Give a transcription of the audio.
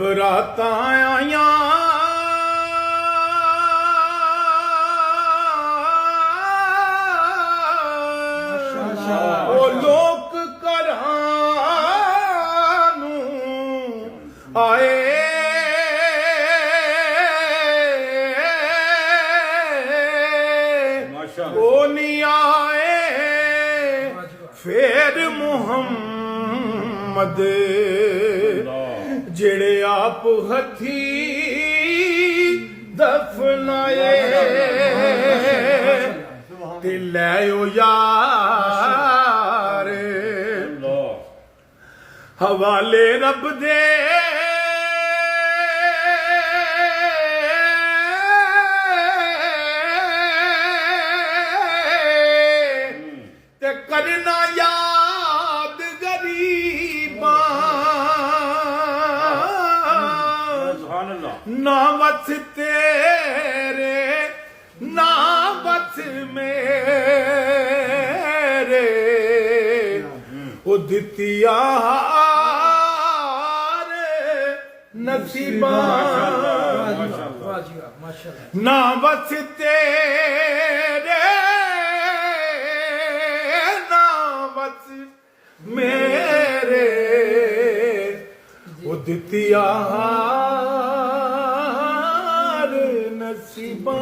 ਬਰਾਤਾਂ ਆਈਆਂ ਉਹ ਲੋਕ ਘਰਾਂ ਨੂੰ ਆਏ ਉਹ ਨਹੀਂ ਆਏ ਫੇਰ ਮੁਹੰਮਦ ਜਿਹੜੇ ਆਪ ਹੱਥੀ ਦਫਨਾਏ ਤੇ ਲੈ ਓ ਯਾਰ ਹਵਾਲੇ ਰੱਬ ਦੇ ਤੇ ਕਰਨਾ ਯਾਦ ਗਰੀਬਾਂ ਨਾ ਵਸ ਤੇਰੇ ਨਾ ਵਸ ਮੇਰੇ ਉਹ ਦਿੱਤੀਆਂ ਨਸੀਬਾਂ ਨਾ ਵਸ ਤੇਰੇ ਨਾ ਵਸ ਮੇਰੇ ਉਹ ਦਿੱਤੀਆਂ ਨਸੀਬਾਂ